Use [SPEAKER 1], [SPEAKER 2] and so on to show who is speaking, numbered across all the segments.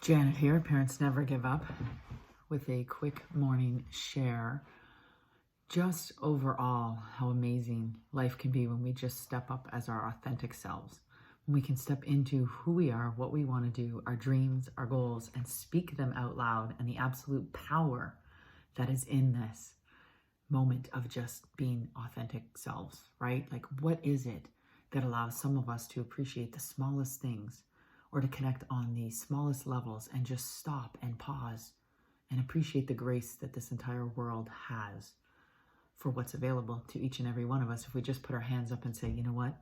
[SPEAKER 1] Janet here, Parents Never Give Up, with a quick morning share. Just overall, how amazing life can be when we just step up as our authentic selves. When we can step into who we are, what we want to do, our dreams, our goals, and speak them out loud, and the absolute power that is in this moment of just being authentic selves, right? Like, what is it that allows some of us to appreciate the smallest things, or to connect on the smallest levels and just stop and pause and appreciate the grace that this entire world has for what's available to each and every one of us if we just put our hands up and say, you know what,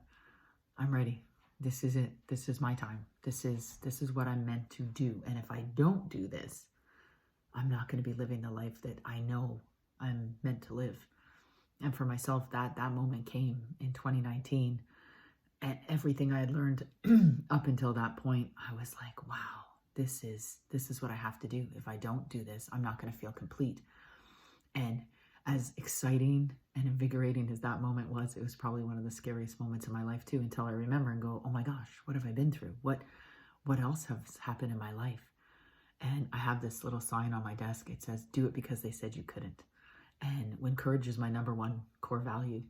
[SPEAKER 1] I'm ready. This is it. This is my time. This is what I'm meant to do. And if I don't do this, I'm not going to be living the life that I know I'm meant to live. And for myself, that moment came in 2019. And everything I had learned up until that point, I was like, wow, this is what I have to do. If I don't do this, I'm not going to feel complete. And as exciting and invigorating as that moment was, it was probably one of the scariest moments in my life too, until I remember and go, oh my gosh, what have I been through? What else has happened in my life? And I have this little sign on my desk. It says, do it because they said you couldn't. And when courage is my number one core value,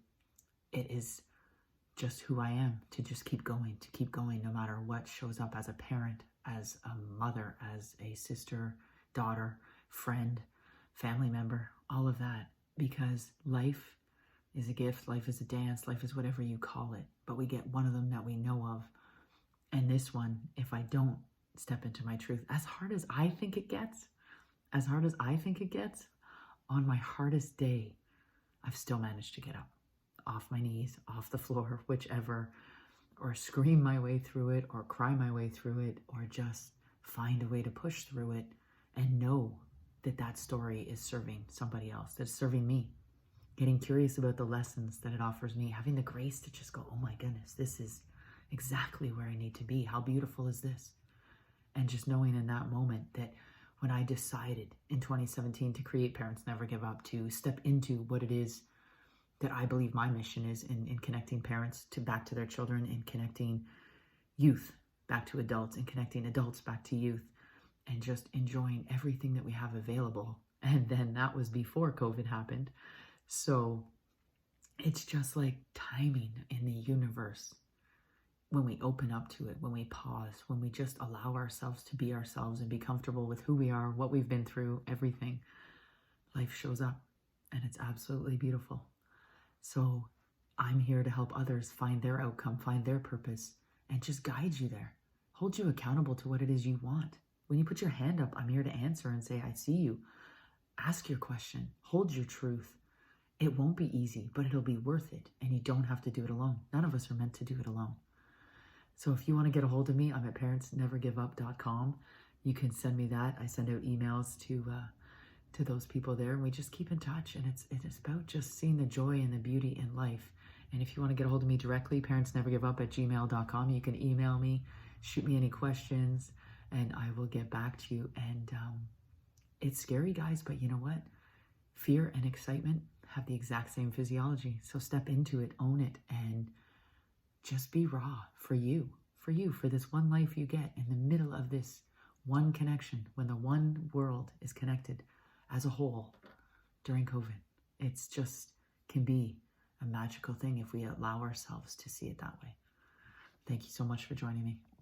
[SPEAKER 1] it is just who I am, to just keep going no matter what shows up as a parent, as a mother, as a sister, daughter, friend, family member, all of that. Because life is a gift, life is a dance, life is whatever you call it, but we get one of them that we know of. And this one, if I don't step into my truth, as hard as I think it gets, on my hardest day, I've still managed to get up off my knees, off the floor, whichever, or scream my way through it, or cry my way through it, or just find a way to push through it and know that that story is serving somebody else, that's serving me. Getting curious about the lessons that it offers me, having the grace to just go, oh my goodness, this is exactly where I need to be. How beautiful is this? And just knowing in that moment that when I decided in 2017 to create Parents Never Give Up, to step into what it is that I believe my mission is in connecting parents back to their children, in connecting youth back to adults, and connecting adults back to youth, and just enjoying everything that we have available. And then that was before COVID happened. So it's just like timing in the universe. When we open up to it, when we pause, when we just allow ourselves to be ourselves and be comfortable with who we are, what we've been through, everything, life shows up, and it's absolutely beautiful. So I'm here to help others find their outcome, find their purpose, and just guide you there. Hold you accountable to what it is you want. When you put your hand up, I'm here to answer and say, I see you. Ask your question. Hold your truth. It won't be easy, but it'll be worth it. And you don't have to do it alone. None of us are meant to do it alone. So if you want to get a hold of me, I'm at parentsnevergiveup.com. You can send me that. I send out emails to those people there, and we just keep in touch. And it's about just seeing the joy and the beauty in life. And if you want to get a hold of me directly, parentsnevergiveup@gmail.com. You can email me, shoot me any questions, and I will get back to you. And it's scary, guys, but you know what? Fear and excitement have the exact same physiology. So step into it, own it, and just be raw for you, for this one life you get in the middle of this one connection, when the one world is connected as a whole during COVID. It's just can be a magical thing if we allow ourselves to see it that way. Thank you so much for joining me.